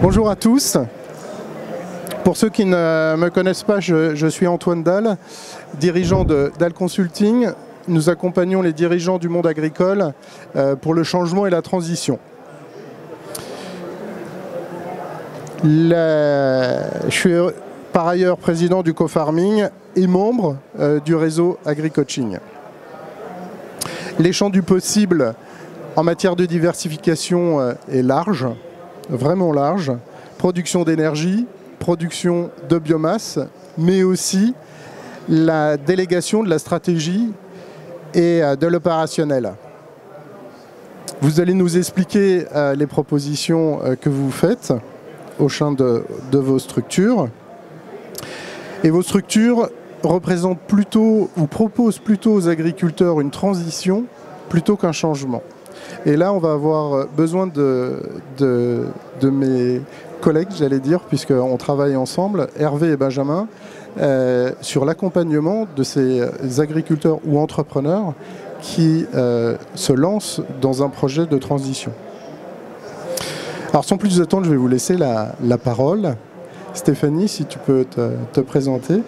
Bonjour à tous. Pour ceux qui ne me connaissent pas, je suis Antoine Dalle, dirigeant de Dalle Consulting. Nous accompagnons les dirigeants du monde agricole pour le changement et la transition. Je suis par ailleurs président du co-farming et membre du réseau AgriCoaching. Les champs du possible en matière de diversification est large, vraiment large. Production d'énergie, production de biomasse, mais aussi la délégation de la stratégie et de l'opérationnel. Vous allez nous expliquer les propositions que vous faites au sein de vos structures. Et vos structures représentent plutôt, ou proposent plutôt aux agriculteurs une transition plutôt qu'un changement. Et là, on va avoir besoin de mes collègues, j'allais dire, puisqu'on travaille ensemble, Hervé et Benjamin, sur l'accompagnement de ces agriculteurs ou entrepreneurs qui se lancent dans un projet de transition. Alors sans plus attendre, je vais vous laisser la parole. Stéphanie, si tu peux te présenter.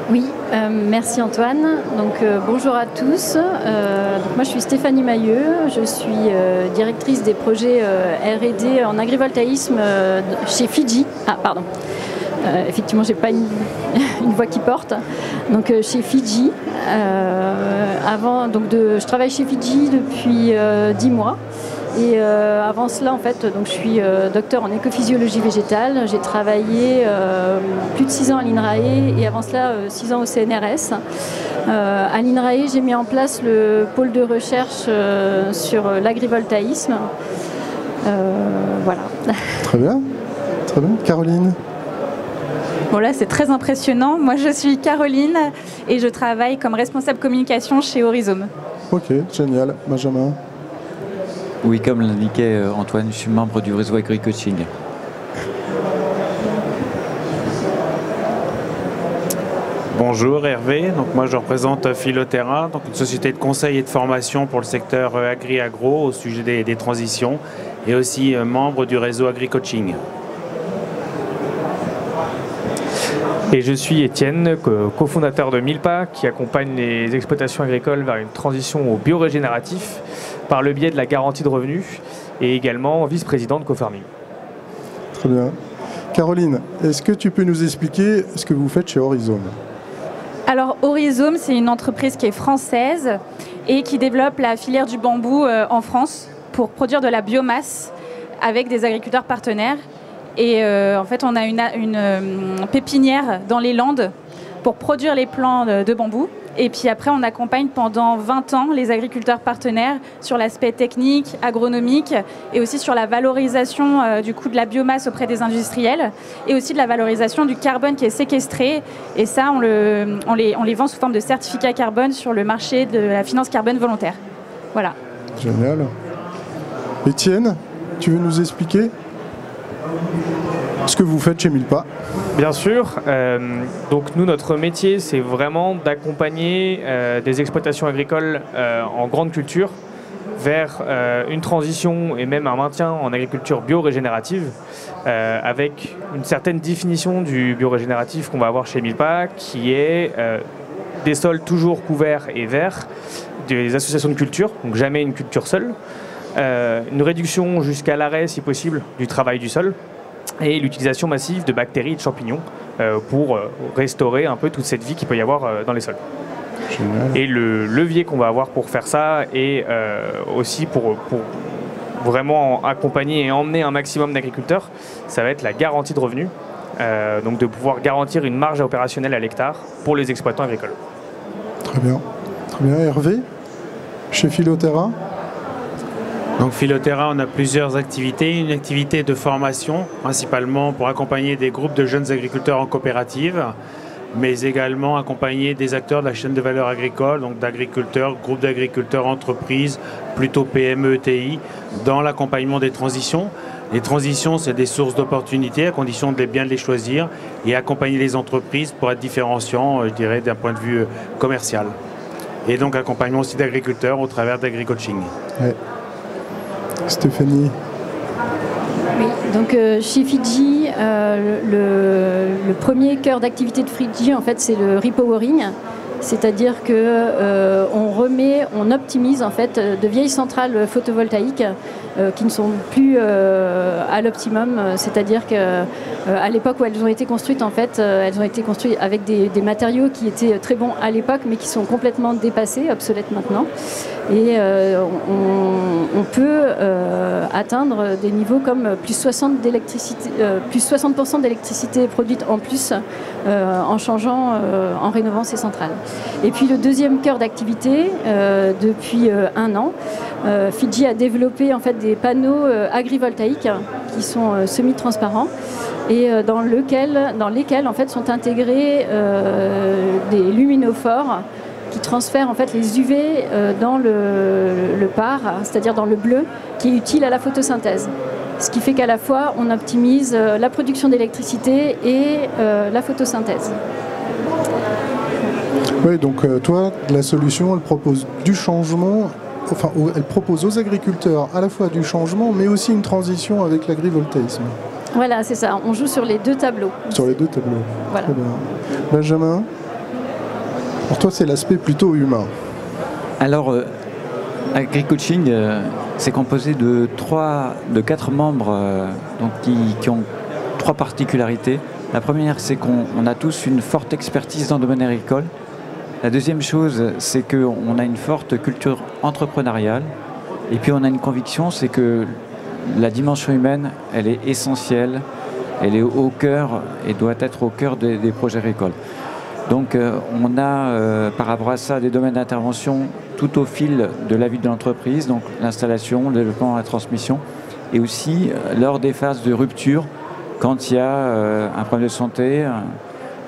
Oui, merci Antoine. Donc, bonjour à tous. Donc, moi je suis Stéphanie Mailleux, je suis directrice des projets R&D en agrivoltaïsme chez Fidji. Ah pardon, effectivement j'ai pas une voix qui porte. Donc chez Fidji. Je travaille chez Fidji depuis 10 mois. Et avant cela, en fait, donc, je suis docteur en écophysiologie végétale. J'ai travaillé plus de 6 ans à l'INRAE et avant cela 6 ans au CNRS. À l'INRAE, j'ai mis en place le pôle de recherche sur l'agrivoltaïsme. Voilà. Très bien. Très bien. Caroline? Bon là c'est très impressionnant. Moi je suis Caroline et je travaille comme responsable communication chez Horizome. Ok, génial. Benjamin? Oui, comme l'indiquait Antoine, je suis membre du réseau AgriCoaching. Bonjour Hervé, donc moi je représente Philoterra, donc une société de conseil et de formation pour le secteur agri-agro au sujet des transitions et aussi membre du réseau AgriCoaching. Et je suis Étienne, cofondateur de Milpa, qui accompagne les exploitations agricoles vers une transition au biorégénératif par le biais de la garantie de revenus et également vice-président de co-farming. Très bien. Caroline, est-ce que tu peux nous expliquer ce que vous faites chez Horizome? Alors Horizome, c'est une entreprise qui est française et qui développe la filière du bambou en France pour produire de la biomasse avec des agriculteurs partenaires. Et en fait, on a une pépinière dans les Landes pour produire les plants de bambou. Et puis après, on accompagne pendant 20 ans les agriculteurs partenaires sur l'aspect technique, agronomique et aussi sur la valorisation du coût de la biomasse auprès des industriels et aussi de la valorisation du carbone qui est séquestré. Et ça, on les vend sous forme de certificats carbone sur le marché de la finance carbone volontaire. Voilà. Génial. Étienne, tu veux nous expliquer ce que vous faites chez Milpa? Bien sûr. Donc nous, notre métier, c'est vraiment d'accompagner des exploitations agricoles en grande culture vers une transition et même un maintien en agriculture biorégénérative avec une certaine définition du biorégénératif qu'on va avoir chez Milpa qui est des sols toujours couverts et verts, des associations de cultures, donc jamais une culture seule, une réduction jusqu'à l'arrêt si possible du travail du sol et l'utilisation massive de bactéries et de champignons pour restaurer un peu toute cette vie qu'il peut y avoir dans les sols. Génial. Et le levier qu'on va avoir pour faire ça et aussi pour vraiment accompagner et emmener un maximum d'agriculteurs, ça va être la garantie de revenus, donc de pouvoir garantir une marge opérationnelle à l'hectare pour les exploitants agricoles. Très bien. Très bien. Hervé, chez Philoterra? Donc Philoterra, on a plusieurs activités. Une activité de formation, principalement pour accompagner des groupes de jeunes agriculteurs en coopérative, mais également accompagner des acteurs de la chaîne de valeur agricole, donc d'agriculteurs, groupes d'agriculteurs, entreprises, plutôt PME, ETI, dans l'accompagnement des transitions. Les transitions, c'est des sources d'opportunités, à condition de bien les choisir et accompagner les entreprises pour être différenciants, je dirais, d'un point de vue commercial. Et donc accompagnement aussi d'agriculteurs au travers d'AgriCoaching. Ouais. Stéphanie? Oui, donc chez Fidji, le premier cœur d'activité de Fidji, en fait, c'est le repowering. C'est-à-dire on optimise en fait de vieilles centrales photovoltaïques qui ne sont plus à l'optimum. C'est-à-dire qu'à l'époque où elles ont été construites, en fait, elles ont été construites avec des matériaux qui étaient très bons à l'époque, mais qui sont complètement dépassés, obsolètes maintenant. Et on peut atteindre des niveaux comme plus 60% d'électricité produite en plus en changeant, en rénovant ces centrales. Et puis le deuxième cœur d'activité, depuis 1 an, Fidji a développé en fait des panneaux agrivoltaïques qui sont semi-transparents et dans lesquels en fait sont intégrés des luminophores qui transfèrent en fait les UV dans le par, c'est-à-dire dans le bleu, qui est utile à la photosynthèse. Ce qui fait qu'à la fois on optimise la production d'électricité et la photosynthèse. Oui, donc toi, la solution, elle propose du changement, enfin, elle propose aux agriculteurs à la fois du changement, mais aussi une transition avec l'agrivoltaïsme. Voilà, c'est ça. On joue sur les deux tableaux. Sur les deux tableaux. Voilà. Très bien. Benjamin, pour toi, c'est l'aspect plutôt humain. Alors, AgriCoaching, c'est composé de 4 membres donc qui ont 3 particularités. La première, c'est qu'on a tous une forte expertise dans le domaine agricole. La deuxième chose, c'est qu'on a une forte culture entrepreneuriale. Et puis on a une conviction, c'est que la dimension humaine, elle est essentielle, elle est au cœur et doit être au cœur des projets agricoles. Donc on a par rapport à ça des domaines d'intervention tout au fil de la vie de l'entreprise, donc l'installation, le développement, la transmission, et aussi lors des phases de rupture, quand il y a un problème de santé,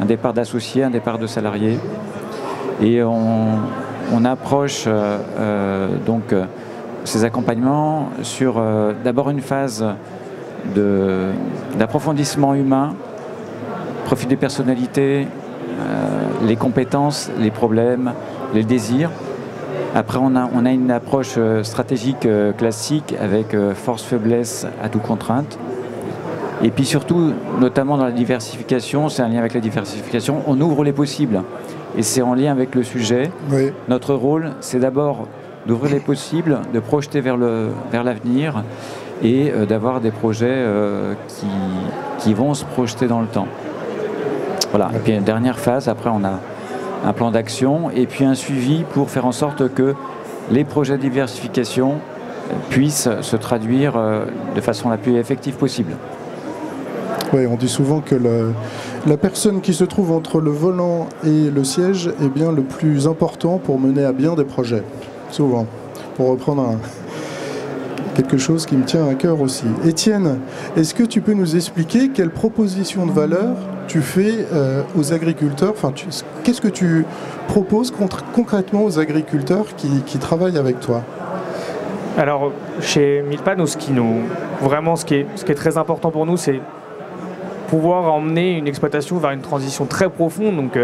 un départ d'associés, un départ de salariés. Et on approche donc ces accompagnements sur d'abord une phase d'approfondissement humain, profil des personnalités, les compétences, les problèmes, les désirs. Après, on a une approche stratégique classique avec force, faiblesse, atout, contrainte. Et puis surtout, notamment dans la diversification, c'est un lien avec la diversification, on ouvre les possibles. Et c'est en lien avec le sujet. Oui. Notre rôle, c'est d'abord d'ouvrir les possibles, de projeter vers l'avenir et d'avoir des projets qui vont se projeter dans le temps. Voilà. Et puis une dernière phase, après on a un plan d'action et puis un suivi pour faire en sorte que les projets de diversification puissent se traduire de façon la plus effective possible. Oui, on dit souvent que la personne qui se trouve entre le volant et le siège est bien le plus important pour mener à bien des projets. Souvent, pour reprendre quelque chose qui me tient à cœur aussi. Étienne, est-ce que tu peux nous expliquer quelle proposition de valeur tu fais aux agriculteurs, enfin, qu'est-ce que tu proposes concrètement aux agriculteurs qui travaillent avec toi? Alors, chez Milpa, ce qui est très important pour nous, c'est pouvoir emmener une exploitation vers une transition très profonde. Donc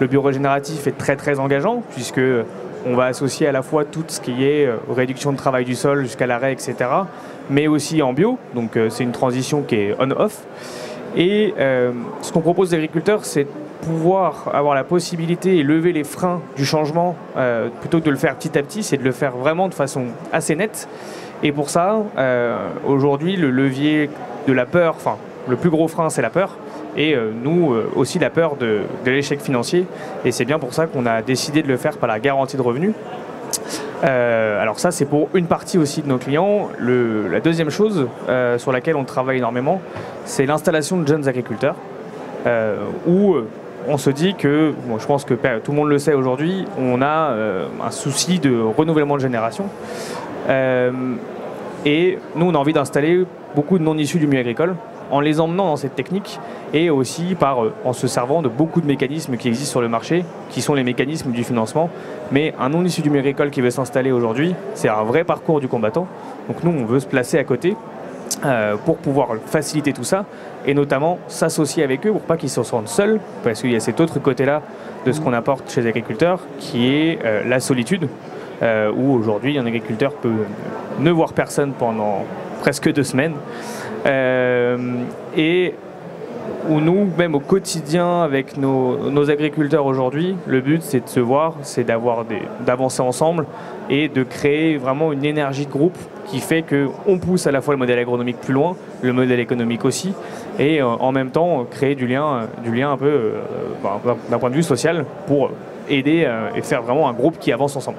le biorégénératif est très très engageant puisque on va associer à la fois tout ce qui est réduction de travail du sol jusqu'à l'arrêt, etc. Mais aussi en bio. Donc c'est une transition qui est on-off. Et ce qu'on propose aux agriculteurs, c'est pouvoir avoir la possibilité et lever les freins du changement plutôt que de le faire petit à petit, c'est de le faire vraiment de façon assez nette. Et pour ça, aujourd'hui, le levier de la peur, enfin, le plus gros frein, c'est la peur. Et nous, aussi la peur de l'échec financier. Et c'est bien pour ça qu'on a décidé de le faire par la garantie de revenus. Alors ça, c'est pour une partie aussi de nos clients. La deuxième chose sur laquelle on travaille énormément, c'est l'installation de jeunes agriculteurs. Où on se dit que, bon, je pense que tout le monde le sait aujourd'hui, on a un souci de renouvellement de génération. Et nous, on a envie d'installer beaucoup de non-issus du milieu agricole en les emmenant dans cette technique et aussi en se servant de beaucoup de mécanismes qui existent sur le marché, qui sont les mécanismes du financement. Mais un non-issu du milieu agricole qui veut s'installer aujourd'hui, c'est un vrai parcours du combattant. Donc nous, on veut se placer à côté pour pouvoir faciliter tout ça et notamment s'associer avec eux pour pas qu'ils se sentent seuls, parce qu'il y a cet autre côté-là de ce qu'on apporte chez les agriculteurs qui est la solitude, où aujourd'hui un agriculteur peut ne voir personne pendant presque 2 semaines. Et où nous, même au quotidien avec nos agriculteurs aujourd'hui, le but c'est de se voir, c'est d'avancer ensemble et de créer vraiment une énergie de groupe qui fait qu'on pousse à la fois le modèle agronomique plus loin, le modèle économique aussi, et en même temps créer du lien un peu d'un point de vue social pour aider et faire vraiment un groupe qui avance ensemble.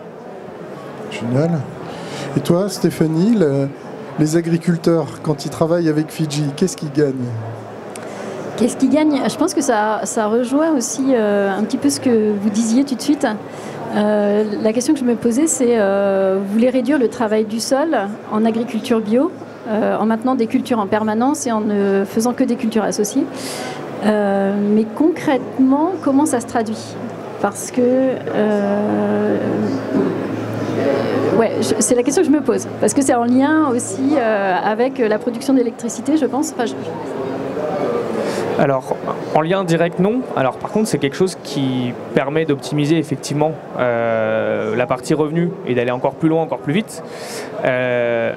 Génial. Et toi, Stéphanie, les agriculteurs, quand ils travaillent avec Fidji, qu'est-ce qu'ils gagnent ? Qu'est-ce qu'ils gagnent ? Je pense que ça rejoint aussi un petit peu ce que vous disiez tout de suite. La question que je me posais, c'est vous voulez réduire le travail du sol en agriculture bio, en maintenant des cultures en permanence et en ne faisant que des cultures associées. Mais concrètement, comment ça se traduit ? Parce que c'est la question que je me pose. Parce que c'est en lien aussi avec la production d'électricité, je pense. Alors, en lien direct, non. Alors, par contre, c'est quelque chose qui permet d'optimiser effectivement la partie revenu et d'aller encore plus loin, encore plus vite.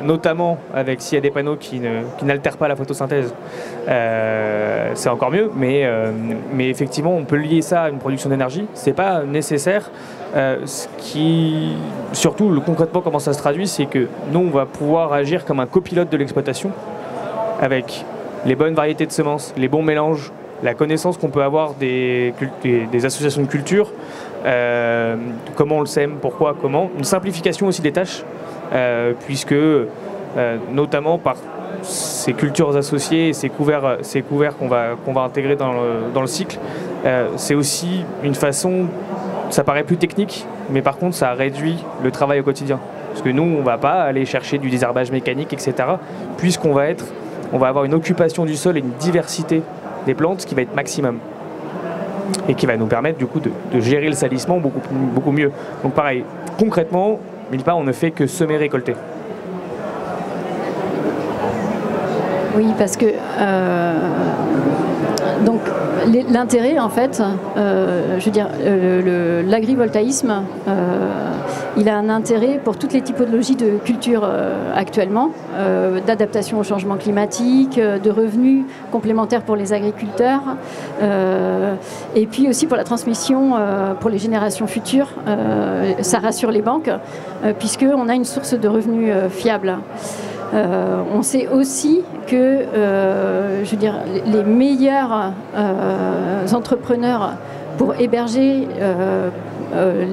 Notamment avec s'il y a des panneaux qui n'altèrent pas la photosynthèse, c'est encore mieux. Mais effectivement, on peut lier ça à une production d'énergie. C'est pas nécessaire. Surtout, concrètement, comment ça se traduit, c'est que nous, on va pouvoir agir comme un copilote de l'exploitation avec les bonnes variétés de semences, les bons mélanges, la connaissance qu'on peut avoir des associations de culture, comment on le sème, pourquoi, comment, une simplification aussi des tâches, puisque notamment par ces cultures associées et ces couverts qu'on va intégrer dans le cycle, c'est aussi une façon, ça paraît plus technique, mais par contre ça réduit le travail au quotidien. Parce que nous, on ne va pas aller chercher du désherbage mécanique, etc., puisqu'on va avoir une occupation du sol et une diversité des plantes qui va être maximum et qui va nous permettre du coup de gérer le salissement beaucoup mieux. Donc pareil, concrètement, Milpa, on ne fait que semer, récolter. Oui, parce que donc l'intérêt en fait, je veux dire, l'agrivoltaïsme, il a un intérêt pour toutes les typologies de culture actuellement, d'adaptation au changement climatique, de revenus complémentaires pour les agriculteurs, et puis aussi pour la transmission pour les générations futures. Ça rassure les banques, puisqu'on a une source de revenus fiable. On sait aussi que je veux dire, les meilleurs entrepreneurs pour héberger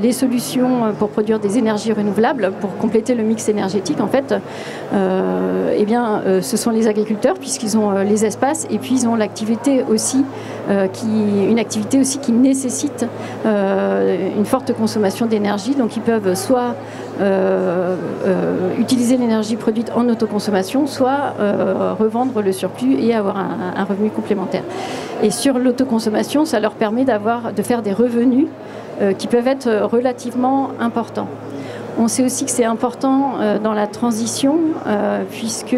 les solutions pour produire des énergies renouvelables, pour compléter le mix énergétique, en fait, eh bien, ce sont les agriculteurs, puisqu'ils ont les espaces et puis ils ont l'activité aussi, une activité aussi qui nécessite une forte consommation d'énergie. Donc ils peuvent soit utiliser l'énergie produite en autoconsommation, soit revendre le surplus et avoir un revenu complémentaire. Et sur l'autoconsommation, ça leur permet de faire des revenus qui peuvent être relativement importants. On sait aussi que c'est important dans la transition, puisque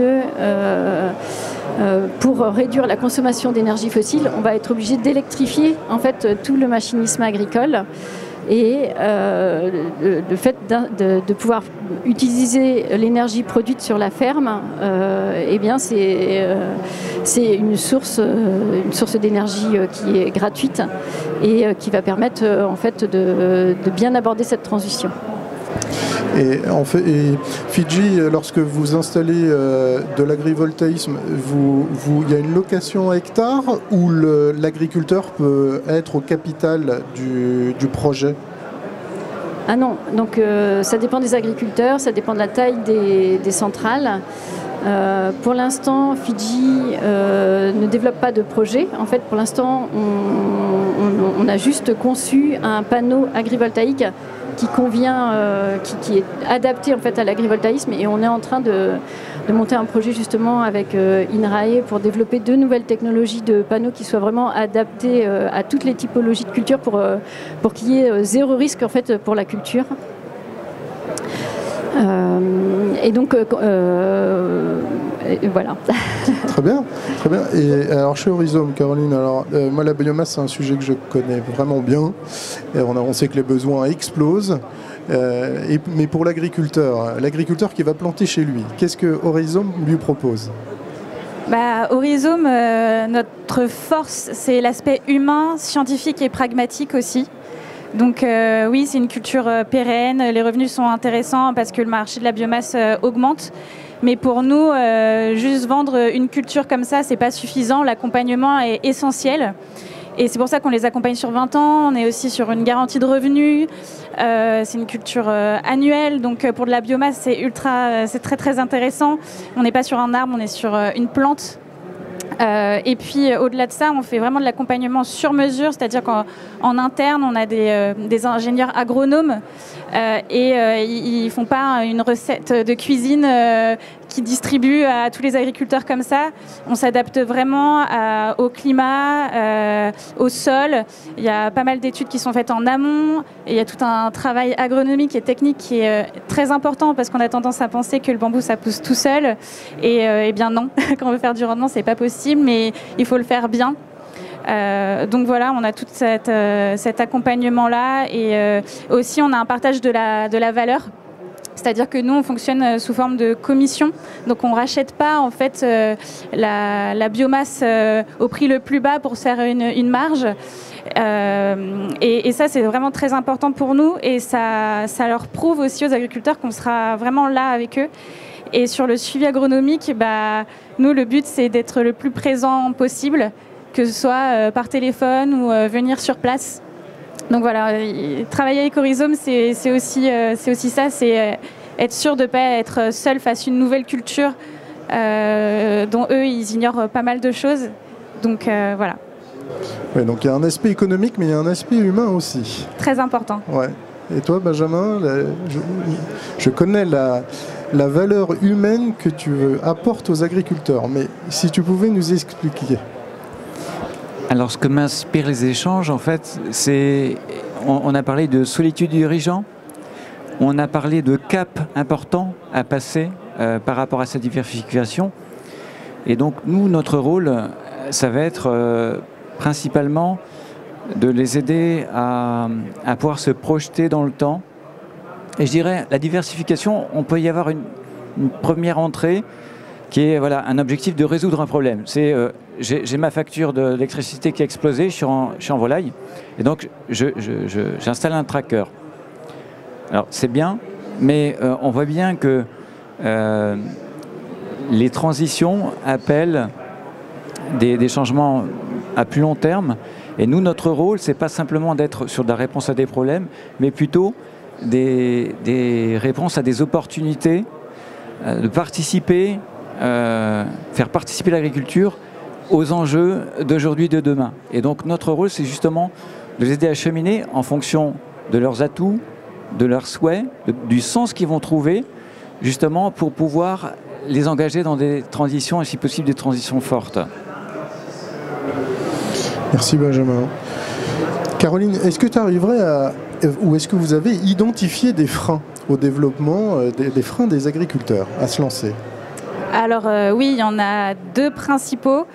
pour réduire la consommation d'énergie fossile, on va être obligé d'électrifier en fait tout le machinisme agricole. Et le fait de pouvoir utiliser l'énergie produite sur la ferme, eh bien c'est une source d'énergie qui est gratuite et qui va permettre en fait de bien aborder cette transition. Et Fidji, lorsque vous installez de l'agrivoltaïsme, il y a une location à hectare ou l'agriculteur peut être au capital du projet ? Ah non, donc ça dépend des agriculteurs, ça dépend de la taille des centrales. Pour l'instant, Fidji ne développe pas de projet. En fait, pour l'instant, on a juste conçu un panneau agrivoltaïque qui convient, qui est adapté en fait à l'agrivoltaïsme, et on est en train de monter un projet justement avec INRAE pour développer de nouvelles technologies de panneaux qui soient vraiment adaptées à toutes les typologies de culture pour qu'il y ait zéro risque en fait pour la culture. Et donc voilà. Très bien, très bien. Et alors chez Horizome, Caroline, moi la biomasse c'est un sujet que je connais vraiment bien. Et on sait que les besoins explosent. Mais pour l'agriculteur qui va planter chez lui, qu'est-ce que Horizome lui propose? Horizome, notre force, c'est l'aspect humain, scientifique et pragmatique aussi. Donc oui, c'est une culture pérenne, les revenus sont intéressants parce que le marché de la biomasse augmente. Mais pour nous, juste vendre une culture comme ça, c'est pas suffisant. L'accompagnement est essentiel. Et c'est pour ça qu'on les accompagne sur 20 ans. On est aussi sur une garantie de revenus. C'est une culture annuelle. Donc pour de la biomasse, c'est très très intéressant. On n'est pas sur un arbre, on est sur une plante. Et puis au-delà de ça, on fait vraiment de l'accompagnement sur mesure, c'est-à-dire qu'en interne, on a des ingénieurs agronomes et ils ne font pas une recette de cuisine qui distribue à tous les agriculteurs comme ça. On s'adapte vraiment au climat, au sol. Il y a pas mal d'études qui sont faites en amont et il y a tout un travail agronomique et technique qui est très important parce qu'on a tendance à penser que le bambou ça pousse tout seul et eh bien non, quand on veut faire du rendement c'est pas possible, mais il faut le faire bien. Donc voilà, on a tout cet accompagnement-là et aussi on a un partage de la valeur. C'est-à-dire que nous, on fonctionne sous forme de commission. Donc, on ne rachète pas en fait, la biomasse au prix le plus bas pour se faire une marge. Et ça, c'est vraiment très important pour nous. Et ça leur prouve aussi aux agriculteurs qu'on sera vraiment là avec eux. Et sur le suivi agronomique, nous, le but, c'est d'être le plus présent possible, que ce soit par téléphone ou venir sur place. Donc voilà, travailler avec Horizome, c'est aussi ça, c'est être sûr de ne pas être seul face à une nouvelle culture dont eux, ils ignorent pas mal de choses. Donc voilà. Ouais, donc il y a un aspect économique, mais il y a un aspect humain aussi. Très important. Ouais. Et toi, Benjamin, je connais la valeur humaine que tu apportes aux agriculteurs, mais si tu pouvais nous expliquer. Alors, ce que m'inspirent les échanges, en fait, c'est... On a parlé de solitude dirigeant, on a parlé de cap important à passer par rapport à cette diversification. Et donc, nous, notre rôle, ça va être principalement de les aider à pouvoir se projeter dans le temps. Et je dirais, la diversification, on peut y avoir une première entrée qui est un objectif de résoudre un problème. C'est j'ai ma facture d'électricité qui a explosé, je suis en volaille, et donc j'installe un tracker. Alors c'est bien, mais on voit bien que les transitions appellent des changements à plus long terme, et nous, notre rôle, c'est pas simplement d'être sur de la réponse à des problèmes, mais plutôt des réponses à des opportunités, de participer, faire participer l'agriculture aux enjeux d'aujourd'hui et de demain. Et donc notre rôle, c'est justement de les aider à cheminer en fonction de leurs atouts, de leurs souhaits, du sens qu'ils vont trouver, justement pour pouvoir les engager dans des transitions, et si possible des transitions fortes. Merci Benjamin. Caroline, est-ce que tu arriverais ou est-ce que vous avez identifié des freins au développement, des freins des agriculteurs à se lancer? Alors oui, il y en a deux principaux.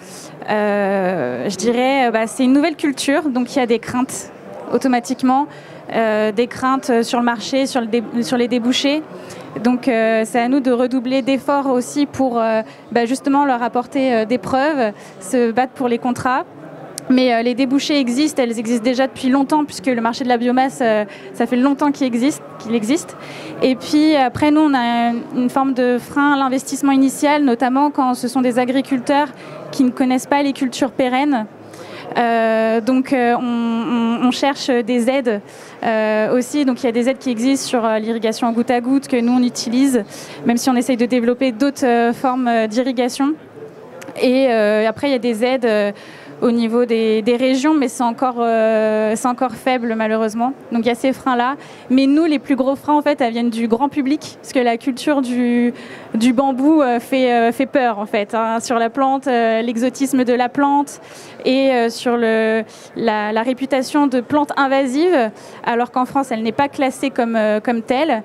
Je dirais, c'est une nouvelle culture, donc il y a des craintes automatiquement, des craintes sur le marché, sur les débouchés. Donc c'est à nous de redoubler d'efforts aussi pour justement leur apporter des preuves, se battre pour les contrats. Mais les débouchés existent, elles existent déjà depuis longtemps puisque le marché de la biomasse, ça fait longtemps qu'il existe. Et puis après, nous, on a une forme de frein à l'investissement initial, notamment quand ce sont des agriculteurs qui ne connaissent pas les cultures pérennes. Donc on cherche des aides aussi. Donc il y a des aides qui existent sur l'irrigation en goutte à goutte que nous, on utilise, même si on essaye de développer d'autres formes d'irrigation. Et après, il y a des aides au niveau des régions, mais c'est encore faible malheureusement. Donc il y a ces freins-là. Mais nous, les plus gros freins, en fait, elles viennent du grand public, parce que la culture du bambou fait peur, en fait, hein, sur la plante, l'exotisme de la plante et sur la réputation de plante invasive, alors qu'en France, elle n'est pas classée comme telle,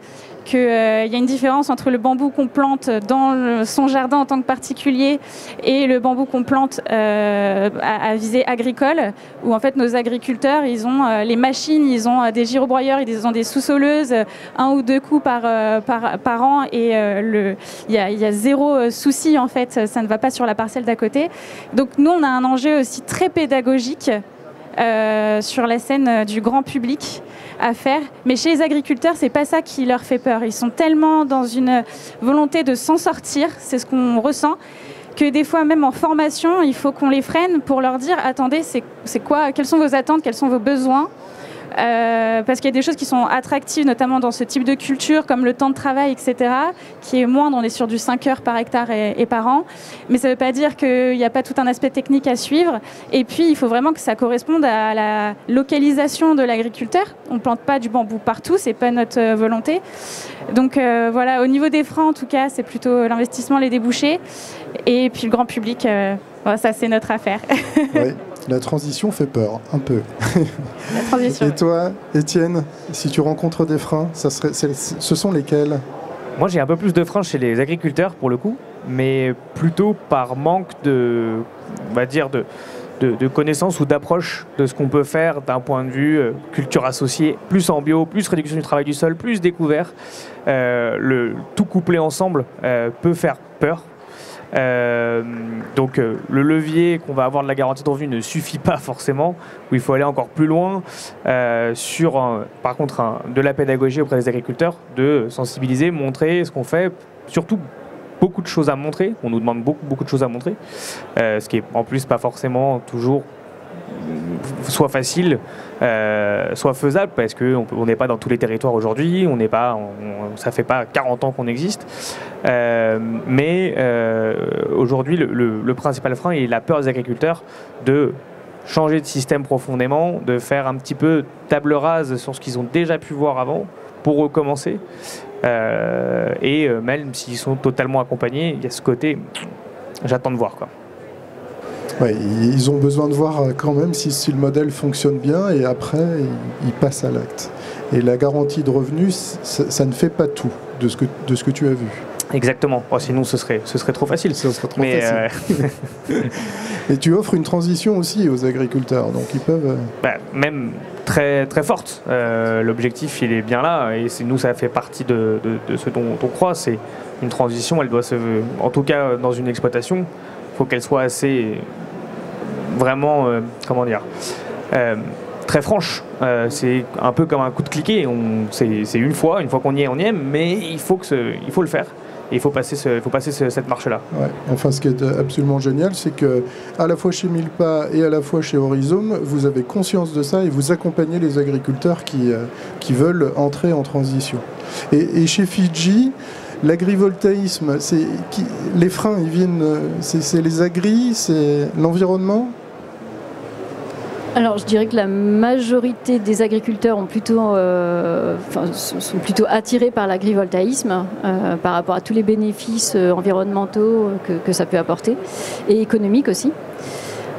qu'il y a une différence entre le bambou qu'on plante dans son jardin en tant que particulier et le bambou qu'on plante à visée agricole, où en fait nos agriculteurs, ils ont les machines, ils ont des gyrobroyeurs, ils ont des sous-soleuses, 1 ou 2 coups par an, et il y a zéro souci en fait, ça ne va pas sur la parcelle d'à côté. Donc nous, on a un enjeu aussi très pédagogique sur la scène du grand public à faire, mais chez les agriculteurs, c'est pas ça qui leur fait peur. Ils sont tellement dans une volonté de s'en sortir, c'est ce qu'on ressent, que des fois même en formation, il faut qu'on les freine pour leur dire attendez, c'est quoi, quelles sont vos attentes, quels sont vos besoins, parce qu'il y a des choses qui sont attractives, notamment dans ce type de culture, comme le temps de travail, etc., qui est moindre. On est sur du 5 heures par hectare et par an. Mais ça ne veut pas dire qu'il n'y a pas tout un aspect technique à suivre. Et puis, il faut vraiment que ça corresponde à la localisation de l'agriculteur. On ne plante pas du bambou partout, ce n'est pas notre volonté. Donc voilà, au niveau des freins, en tout cas, c'est plutôt l'investissement, les débouchés. Et puis le grand public, ça, c'est notre affaire. Oui. La transition fait peur, un peu. La transition. Et toi, Étienne, si tu rencontres des freins, ce sont lesquels ? Moi, j'ai un peu plus de freins chez les agriculteurs, pour le coup, mais plutôt par manque de connaissances ou d'approche de ce qu'on peut faire d'un point de vue culture associée, plus en bio, plus réduction du travail du sol, plus découvert. Le tout couplé ensemble peut faire peur. Donc le levier qu'on va avoir de la garantie de revenu ne suffit pas forcément, où il faut aller encore plus loin par contre de la pédagogie auprès des agriculteurs, de sensibiliser, montrer ce qu'on fait, surtout beaucoup de choses à montrer, on nous demande beaucoup de choses à montrer, ce qui est en plus pas forcément toujours soit facile, soit faisable, parce qu'on n'est pas dans tous les territoires aujourd'hui, ça fait pas 40 ans qu'on existe, mais aujourd'hui le principal frein est la peur des agriculteurs de changer de système profondément, de faire un petit peu table rase sur ce qu'ils ont déjà pu voir avant pour recommencer, et même s'ils sont totalement accompagnés, il y a ce côté j'attends de voir quoi. Ouais, ils ont besoin de voir quand même si le modèle fonctionne bien, et après ils passent à l'acte. Et la garantie de revenus, ça ne fait pas tout de ce que tu as vu. Exactement. Sinon ce serait trop facile. Ce serait trop facile. Et tu offres une transition aussi aux agriculteurs, donc ils peuvent... Même très, très forte. L'objectif, il est bien là, et nous, ça fait partie de ce dont on croit. C'est une transition, elle doit en tout cas dans une exploitation, il faut qu'elle soit assez... vraiment, très franche. C'est un peu comme un coup de cliquet. C'est une fois qu'on y est, on y aime, mais il faut le faire. Et il faut passer cette marche-là. Ouais. Enfin, ce qui est absolument génial, c'est que à la fois chez Milpa et à la fois chez Horizome, vous avez conscience de ça et vous accompagnez les agriculteurs qui veulent entrer en transition. Et chez Fidji, l'agrivoltaïsme, les freins, ils viennent, c'est les agris, c'est l'environnement. Alors, je dirais que la majorité des agriculteurs sont plutôt attirés par l'agrivoltaïsme par rapport à tous les bénéfices environnementaux que ça peut apporter, et économiques aussi.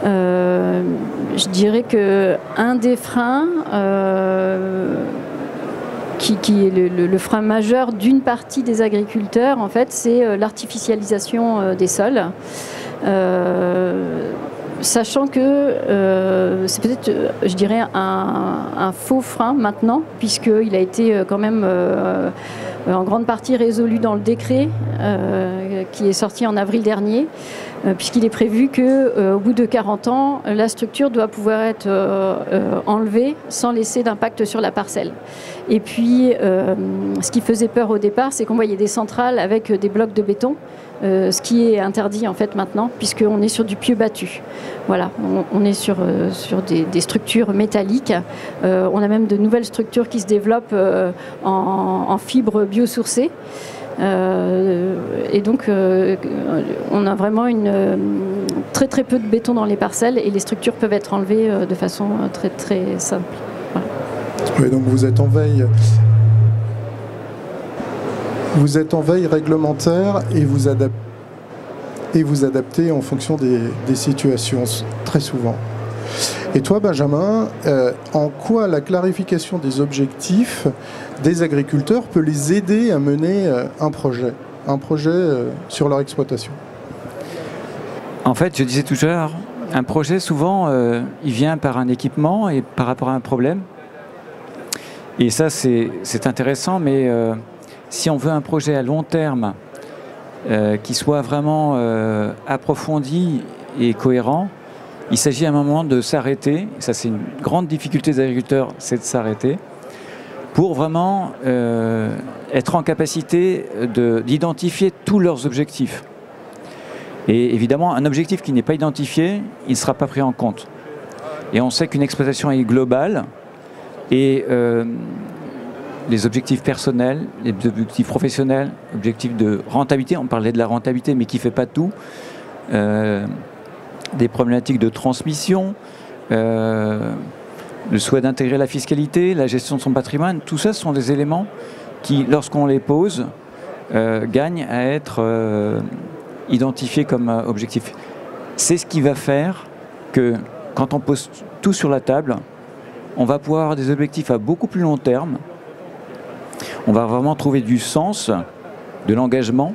Je dirais qu'un des freins qui est le frein majeur d'une partie des agriculteurs, en fait, c'est l'artificialisation des sols. Sachant que c'est peut-être, je dirais, un faux frein maintenant, puisqu'il a été quand même en grande partie résolu dans le décret qui est sorti en avril dernier, puisqu'il est prévu qu'au bout de 40 ans, la structure doit pouvoir être enlevée sans laisser d'impact sur la parcelle. Et puis, ce qui faisait peur au départ, c'est qu'on voyait des centrales avec des blocs de béton, ce qui est interdit en fait maintenant, puisqu'on est sur du pieux battu. Voilà, on est sur des structures métalliques. On a même de nouvelles structures qui se développent en fibres biosourcées. Et donc, on a vraiment très très peu de béton dans les parcelles, et les structures peuvent être enlevées de façon très très simple. Voilà. Oui, donc vous êtes en veille. Vous êtes en veille réglementaire et vous adaptez en fonction des situations, très souvent. Et toi, Benjamin, en quoi la clarification des objectifs des agriculteurs peut les aider à mener un projet sur leur exploitation? En fait, je disais tout à l'heure, un projet, souvent, il vient par un équipement et par rapport à un problème. Et ça, c'est intéressant, mais si on veut un projet à long terme qui soit vraiment approfondi et cohérent, il s'agit à un moment de s'arrêter. Ça, c'est une grande difficulté des agriculteurs, c'est de s'arrêter pour vraiment être en capacité d'identifier tous leurs objectifs. Et évidemment, un objectif qui n'est pas identifié, il ne sera pas pris en compte. Et on sait qu'une exploitation est globale et les objectifs personnels, les objectifs professionnels, objectifs de rentabilité, on parlait de la rentabilité mais qui ne fait pas tout, des problématiques de transmission, le souhait d'intégrer la fiscalité, la gestion de son patrimoine, tout ça sont des éléments qui, lorsqu'on les pose, gagnent à être identifiés comme objectifs. C'est ce qui va faire que quand on pose tout sur la table, on va pouvoir avoir des objectifs à beaucoup plus long terme. On va vraiment trouver du sens, de l'engagement.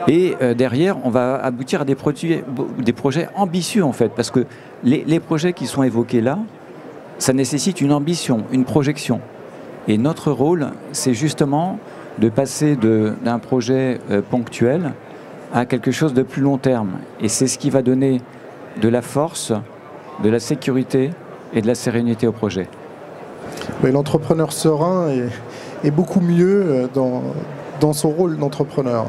Et derrière, on va aboutir à des projets ambitieux, en fait. Parce que les projets qui sont évoqués là, ça nécessite une ambition, une projection. Et notre rôle, c'est justement de passer d'un projet ponctuel à quelque chose de plus long terme. Et c'est ce qui va donner de la force, de la sécurité et de la sérénité au projet. Oui, l'entrepreneur serein est beaucoup mieux dans son rôle d'entrepreneur.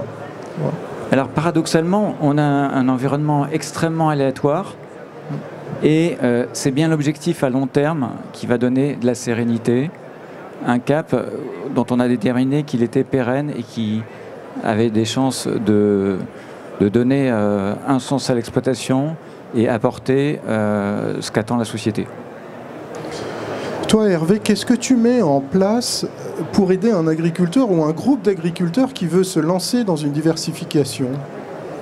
Ouais. Alors paradoxalement, on a un environnement extrêmement aléatoire et c'est bien l'objectif à long terme qui va donner de la sérénité, un cap dont on a déterminé qu'il était pérenne et qui avait des chances de donner un sens à l'exploitation et apporter ce qu'attend la société. Toi, Hervé, qu'est-ce que tu mets en place pour aider un agriculteur ou un groupe d'agriculteurs qui veut se lancer dans une diversification?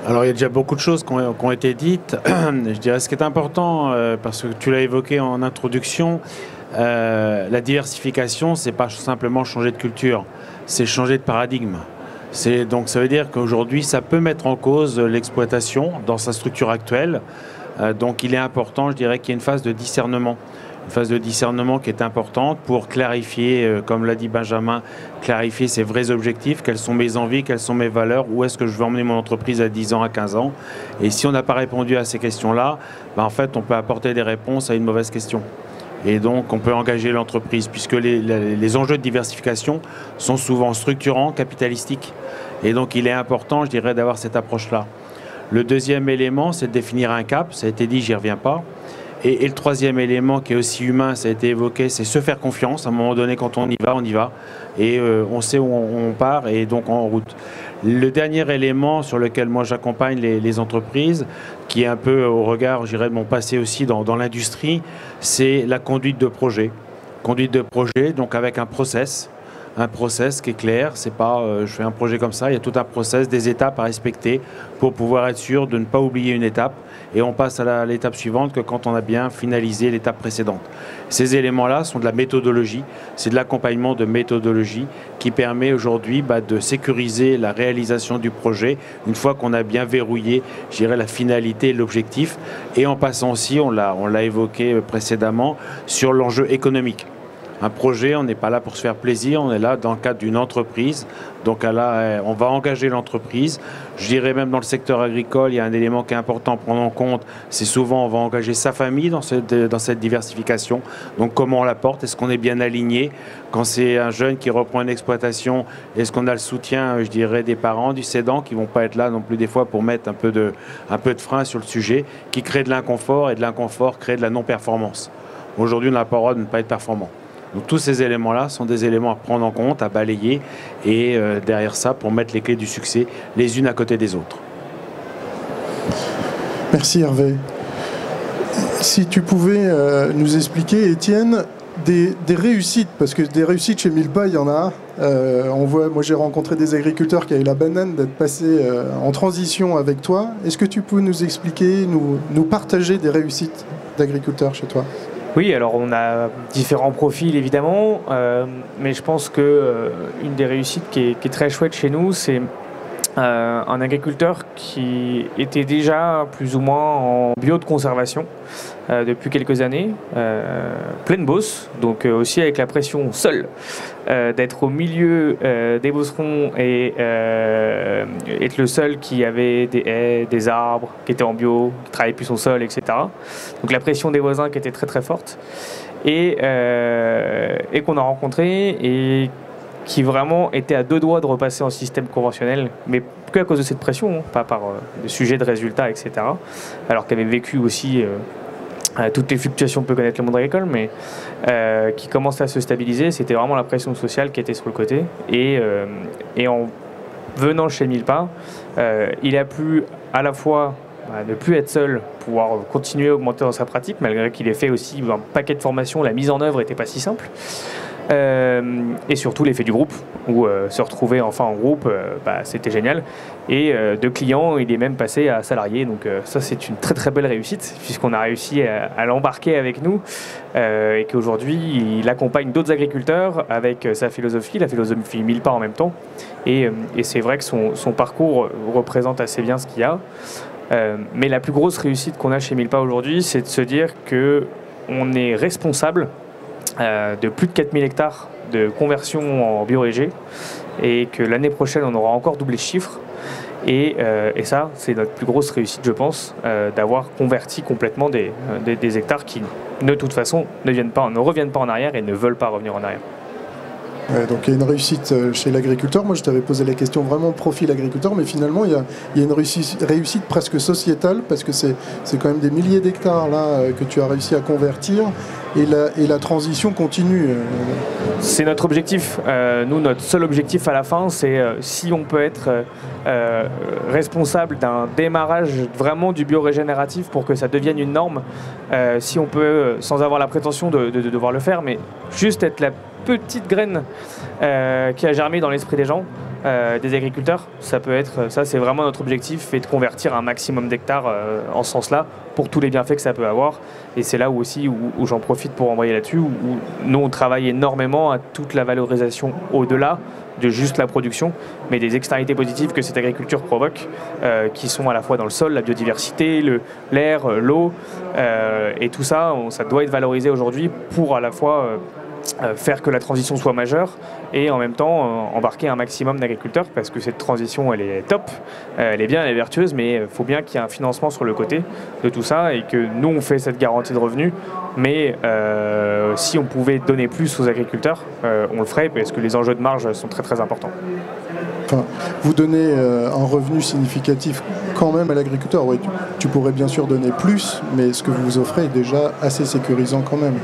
Alors, il y a déjà beaucoup de choses qui ont été dites. Je dirais ce qui est important, parce que tu l'as évoqué en introduction, la diversification, c'est pas simplement changer de culture, c'est changer de paradigme. Donc, ça veut dire qu'aujourd'hui, ça peut mettre en cause l'exploitation dans sa structure actuelle. Donc, il est important, je dirais, qu'il y ait une phase de discernement. Une phase de discernement qui est importante pour clarifier, comme l'a dit Benjamin, clarifier ses vrais objectifs, quelles sont mes envies, quelles sont mes valeurs, où est-ce que je veux emmener mon entreprise à 10 ans, à 15 ans. Et si on n'a pas répondu à ces questions-là, en fait, on peut apporter des réponses à une mauvaise question. Et donc, on peut engager l'entreprise, puisque les enjeux de diversification sont souvent structurants, capitalistiques. Et donc, il est important, je dirais, d'avoir cette approche-là. Le deuxième élément, c'est de définir un cap. Ça a été dit, j'y reviens pas. Et le troisième élément qui est aussi humain, ça a été évoqué, c'est se faire confiance. À un moment donné, quand on y va, on y va. Et on sait où on part et donc en route. Le dernier élément sur lequel moi j'accompagne les entreprises, qui est un peu au regard, je dirais, de mon passé aussi dans l'industrie, c'est la conduite de projet. Conduite de projet, donc avec un process qui est clair. C'est pas je fais un projet comme ça, il y a tout un process, des étapes à respecter pour pouvoir être sûr de ne pas oublier une étape. Et on passe à l'étape suivante que quand on a bien finalisé l'étape précédente. Ces éléments-là sont de la méthodologie, c'est de l'accompagnement de méthodologie qui permet aujourd'hui de sécuriser la réalisation du projet une fois qu'on a bien verrouillé, je dirais, la finalité et l'objectif. Et en passant aussi, on l'a évoqué précédemment, sur l'enjeu économique. Un projet, on n'est pas là pour se faire plaisir, on est là dans le cadre d'une entreprise. Donc là, on va engager l'entreprise. Je dirais même dans le secteur agricole, il y a un élément qui est important à prendre en compte. C'est souvent, on va engager sa famille dans cette diversification. Donc comment on la porte? Est-ce qu'on est bien aligné? Quand c'est un jeune qui reprend une exploitation, est-ce qu'on a le soutien, je dirais, des parents, du cédant, qui ne vont pas être là non plus des fois pour mettre un peu de frein sur le sujet, qui crée de l'inconfort, et de l'inconfort crée de la non-performance. Aujourd'hui, on n'a pas le droit de ne pas être performant. Donc tous ces éléments-là sont des éléments à prendre en compte, à balayer, et derrière ça, pour mettre les clés du succès les unes à côté des autres. Merci Hervé. Si tu pouvais nous expliquer, Étienne, des réussites, parce que des réussites chez Milpa, il y en a. Moi j'ai rencontré des agriculteurs qui avaient la banane d'être passés en transition avec toi. Est-ce que tu peux nous expliquer, nous partager des réussites ? d'agriculteurs chez toi? Oui, alors on a différents profils évidemment, mais je pense que une des réussites qui est très chouette chez nous, c'est un agriculteur qui était déjà plus ou moins en bio de conservation depuis quelques années, pleine bosse, donc aussi avec la pression seule d'être au milieu des bosserons et être le seul qui avait des haies, des arbres, qui était en bio, qui travaillait plus son sol, etc. Donc la pression des voisins qui était très très forte et qu'on a rencontré et qui vraiment était à 2 doigts de repasser en système conventionnel, mais que à cause de cette pression, hein, pas par des sujets de résultats, etc. Alors qu'avait vécu aussi toutes les fluctuations que peut connaître le monde agricole, mais qui commençait à se stabiliser. C'était vraiment la pression sociale qui était sur le côté. Et en venant chez Milpa, il a pu à la fois ne plus être seul, pouvoir continuer à augmenter dans sa pratique, malgré qu'il ait fait aussi un paquet de formations. La mise en œuvre n'était pas si simple. Et surtout l'effet du groupe, où se retrouver enfin en groupe, c'était génial. Et de client, il est même passé à salarié, donc ça c'est une très très belle réussite, puisqu'on a réussi à l'embarquer avec nous, et qu'aujourd'hui il accompagne d'autres agriculteurs avec sa philosophie, la philosophie Milpa en même temps. Et c'est vrai que son parcours représente assez bien ce qu'il y a. Mais la plus grosse réussite qu'on a chez Milpa aujourd'hui, c'est de se dire qu'on est responsable de plus de 4000 hectares de conversion en bio-RG et que l'année prochaine on aura encore doublé ce chiffre et ça c'est notre plus grosse réussite, je pense, d'avoir converti complètement des hectares qui de toute façon ne reviennent pas en arrière et ne veulent pas revenir en arrière. Ouais, donc il y a une réussite chez l'agriculteur. Moi je t'avais posé la question vraiment profil agriculteur, mais finalement il y a une réussite presque sociétale, parce que c'est quand même des milliers d'hectares là que tu as réussi à convertir, et la transition continue. C'est notre objectif. Nous, notre seul objectif à la fin, c'est si on peut être responsable d'un démarrage vraiment du biorégénératif pour que ça devienne une norme, si on peut, sans avoir la prétention de devoir le faire, mais juste être la petite graine qui a germé dans l'esprit des gens, des agriculteurs, ça c'est vraiment notre objectif, et de convertir un maximum d'hectares en ce sens-là, pour tous les bienfaits que ça peut avoir. Et c'est là où j'en profite pour envoyer là-dessus, où nous on travaille énormément à toute la valorisation au-delà de juste la production, mais des externalités positives que cette agriculture provoque, qui sont à la fois dans le sol, la biodiversité, l'air, l'eau, et tout ça, ça doit être valorisé aujourd'hui pour à la fois faire que la transition soit majeure et en même temps embarquer un maximum d'agriculteurs, parce que cette transition elle est top, elle est bien, elle est vertueuse, mais il faut bien qu'il y ait un financement sur le côté de tout ça, et que nous on fait cette garantie de revenus, mais si on pouvait donner plus aux agriculteurs, on le ferait, parce que les enjeux de marge sont très très importants. Enfin, vous donnez un revenu significatif quand même à l'agriculteur. Oui, tu pourrais bien sûr donner plus, mais ce que vous offrez est déjà assez sécurisant quand même.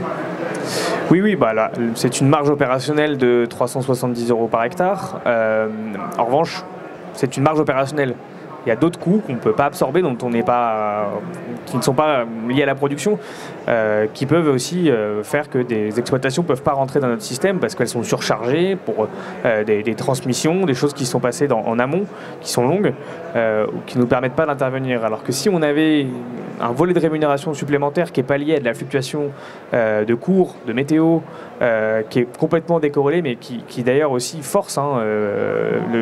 Oui, là, c'est une marge opérationnelle de 370 € par hectare. En revanche, c'est une marge opérationnelle. Il y a d'autres coûts qu'on ne peut pas absorber, qui ne sont pas liés à la production, qui peuvent aussi faire que des exploitations ne peuvent pas rentrer dans notre système parce qu'elles sont surchargées pour des transmissions, des choses qui sont passées en amont, qui sont longues, ou qui ne nous permettent pas d'intervenir. Alors que si on avait un volet de rémunération supplémentaire qui n'est pas lié à de la fluctuation de cours, de météo, qui est complètement décorrélé, mais qui d'ailleurs aussi force,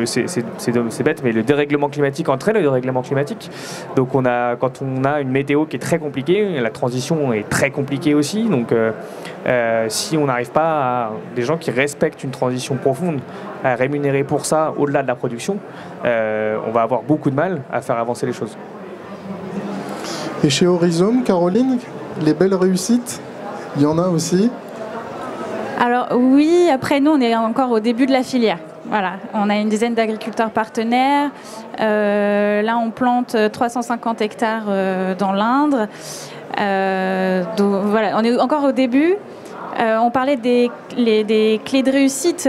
c'est bête, mais le dérèglement climatique entraîne le dérèglement climatique. Donc quand on a une météo qui est très compliquée, la transition est très compliquée aussi. Donc si on n'arrive pas à des gens qui respectent une transition profonde, à rémunérer pour ça au-delà de la production, on va avoir beaucoup de mal à faire avancer les choses. Et chez Orizome, Caroline, les belles réussites, il y en a aussi? Alors oui, après nous, on est encore au début de la filière. Voilà, on a une dizaine d'agriculteurs partenaires. Là, on plante 350 hectares dans l'Indre. Donc voilà, on est encore au début. On parlait des clés de réussite.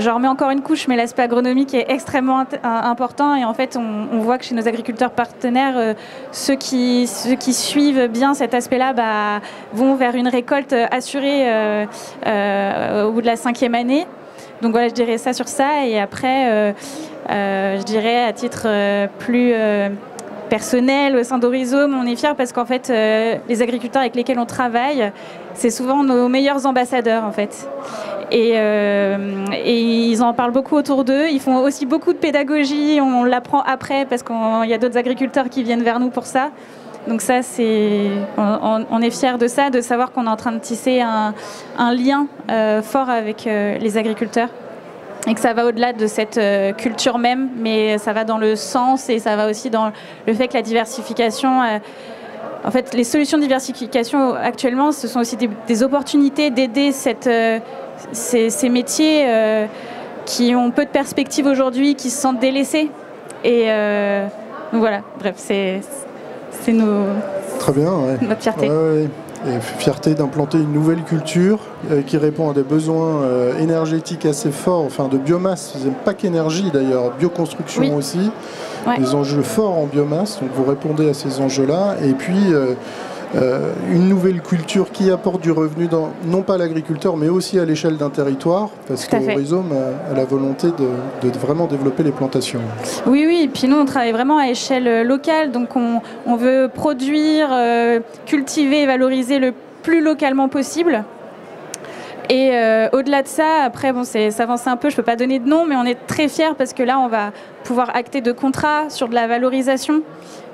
J'en remets encore une couche, mais l'aspect agronomique est extrêmement important. Et en fait, on voit que chez nos agriculteurs partenaires, ceux qui suivent bien cet aspect-là vont vers une récolte assurée au bout de la 5e année. Donc voilà, je dirais ça sur ça. Et après, je dirais à titre plus personnel au sein d'Horizome. On est fiers parce qu'en fait, les agriculteurs avec lesquels on travaille, c'est souvent nos meilleurs ambassadeurs en fait. Et ils en parlent beaucoup autour d'eux. Ils font aussi beaucoup de pédagogie. On l'apprend après parce qu'il y a d'autres agriculteurs qui viennent vers nous pour ça. Donc ça, on est fiers de ça, de savoir qu'on est en train de tisser un lien fort avec les agriculteurs. Et que ça va au-delà de cette culture même, mais ça va dans le sens et ça va aussi dans le fait que la diversification... en fait, les solutions de diversification actuellement, ce sont aussi des opportunités d'aider ces métiers qui ont peu de perspectives aujourd'hui, qui se sentent délaissés. Et donc voilà, bref, c'est Très bien, ouais. Notre fierté. Ouais. Et fierté d'implanter une nouvelle culture qui répond à des besoins énergétiques assez forts, enfin de biomasse, pas qu'énergie d'ailleurs, bioconstruction aussi, des enjeux forts en biomasse, donc vous répondez à ces enjeux-là, et puis une nouvelle culture qui apporte du revenu non pas à l'agriculteur mais aussi à l'échelle d'un territoire, parce qu'Horizome a la volonté de vraiment développer les plantations. Oui, et puis nous on travaille vraiment à échelle locale, donc on veut produire, cultiver et valoriser le plus localement possible. Et au-delà de ça, après ça avance un peu, je ne peux pas donner de nom, mais on est très fiers parce que là on va pouvoir acter de contrats sur de la valorisation,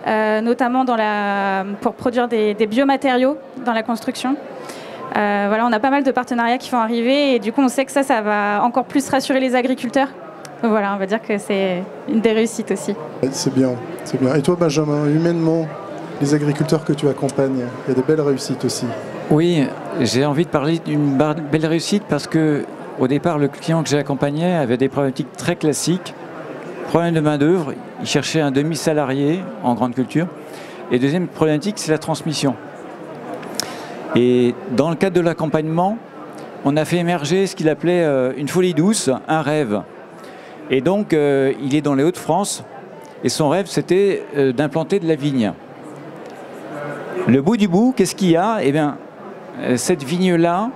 notamment pour produire des biomatériaux dans la construction. Voilà, on a pas mal de partenariats qui vont arriver et du coup on sait que ça va encore plus rassurer les agriculteurs. Donc voilà, on va dire que c'est une des réussites aussi. C'est bien, c'est bien. Et toi Benjamin, humainement, les agriculteurs que tu accompagnes, il y a des belles réussites aussi. Oui, j'ai envie de parler d'une belle réussite parce que au départ, le client que j'ai accompagné avait des problématiques très classiques. Problème de main-d'œuvre, il cherchait un demi-salarié en grande culture. Et deuxième problématique, c'est la transmission. Et dans le cadre de l'accompagnement, on a fait émerger ce qu'il appelait une folie douce, un rêve. Et donc, il est dans les Hauts-de-France et son rêve, c'était d'implanter de la vigne. Le bout du bout, qu'est-ce qu'il y a ? Eh bien, cette vigne-là,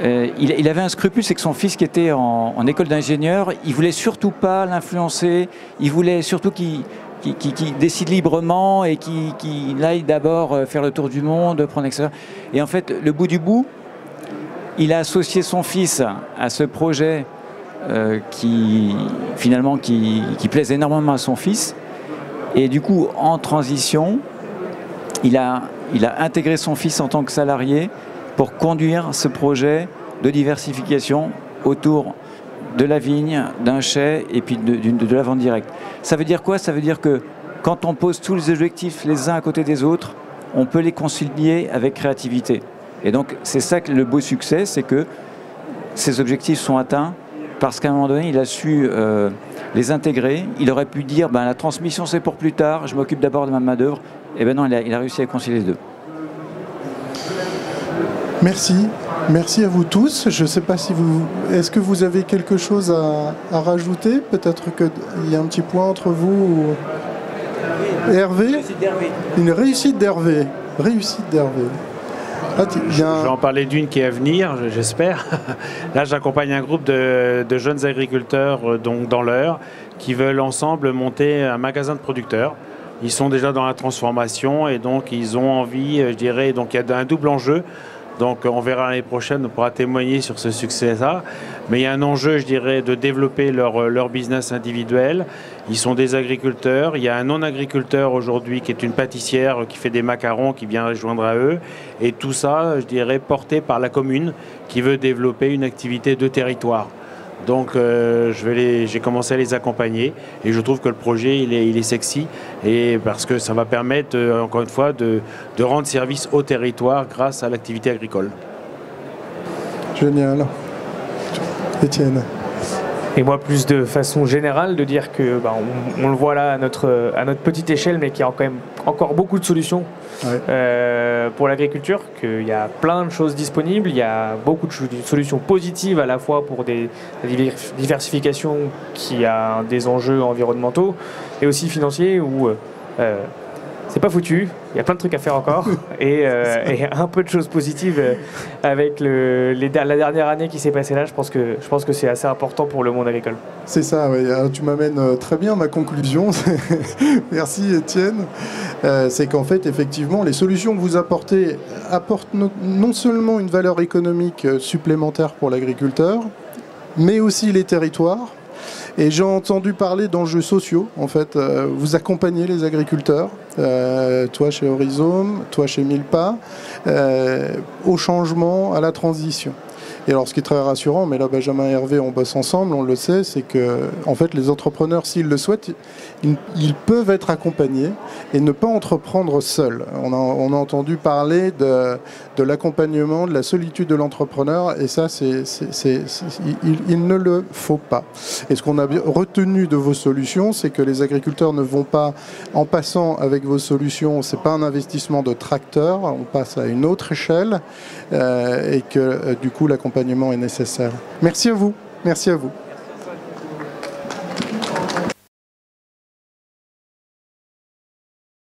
il avait un scrupule, c'est que son fils qui était en école d'ingénieur, il voulait surtout pas l'influencer, il voulait surtout qu'il décide librement et qu'il aille d'abord faire le tour du monde, prendre etc. Et en fait, le bout du bout, il a associé son fils à ce projet qui plaise énormément à son fils. Et du coup, en transition, il a intégré son fils en tant que salarié pour conduire ce projet de diversification autour de la vigne, d'un chai et puis de la vente directe. Ça veut dire quoi ? Ça veut dire que quand on pose tous les objectifs les uns à côté des autres, on peut les concilier avec créativité. Et donc c'est ça que le beau succès, c'est que ces objectifs sont atteints parce qu'à un moment donné, il a su les intégrer. Il aurait pu dire la transmission c'est pour plus tard, je m'occupe d'abord de ma main-d'œuvre. Et bien non, il a réussi à concilier les deux. Merci à vous tous. Je ne sais pas si est-ce que vous avez quelque chose à rajouter ? Peut-être qu'il y a un petit point entre vous et Hervé ? Une réussite d'Hervé. Je vais en parler d'une qui est à venir, j'espère. Là, j'accompagne un groupe de jeunes agriculteurs donc dans l'Eure qui veulent ensemble monter un magasin de producteurs. Ils sont déjà dans la transformation et donc ils ont envie, je dirais, donc il y a un double enjeu. Donc on verra l'année prochaine, on pourra témoigner sur ce succès-là. Mais il y a un enjeu, je dirais, de développer leur business individuel. Ils sont des agriculteurs. Il y a un non-agriculteur aujourd'hui qui est une pâtissière qui fait des macarons, qui vient rejoindre à eux. Et tout ça, je dirais, porté par la commune qui veut développer une activité de territoire. Donc j'ai commencé à les accompagner et je trouve que le projet il est sexy et parce que ça va permettre encore une fois de rendre service au territoire grâce à l'activité agricole. Génial. Étienne. Et moi, plus de façon générale, de dire que on le voit là à notre petite échelle, mais qu'il y a quand même encore beaucoup de solutions pour l'agriculture, qu'il y a plein de choses disponibles, il y a beaucoup de solutions positives à la fois pour des diversifications qui a des enjeux environnementaux et aussi financiers où c'est pas foutu, il y a plein de trucs à faire encore et un peu de choses positives avec la dernière année qui s'est passée là, je pense que c'est assez important pour le monde agricole. C'est ça, oui. Alors, tu m'amènes très bien à ma conclusion. Merci Étienne. C'est qu'en fait, effectivement, les solutions que vous apportez apportent non seulement une valeur économique supplémentaire pour l'agriculteur, mais aussi les territoires. Et j'ai entendu parler d'enjeux sociaux. En fait, vous accompagnez les agriculteurs, toi chez Horizome, toi chez Milpa, au changement, à la transition. Et alors, ce qui est très rassurant, mais là, Benjamin et Hervé, on bosse ensemble, on le sait, c'est que, en fait, les entrepreneurs, s'ils le souhaitent, ils peuvent être accompagnés et ne pas entreprendre seuls. On a entendu parler de l'accompagnement, de la solitude de l'entrepreneur, et ça, il ne le faut pas. Et ce qu'on a retenu de vos solutions, c'est que les agriculteurs ne vont pas, en passant avec vos solutions, c'est pas un investissement de tracteur, on passe à une autre échelle, et que, du coup, l'accompagnement est nécessaire. Merci à vous. Merci à vous.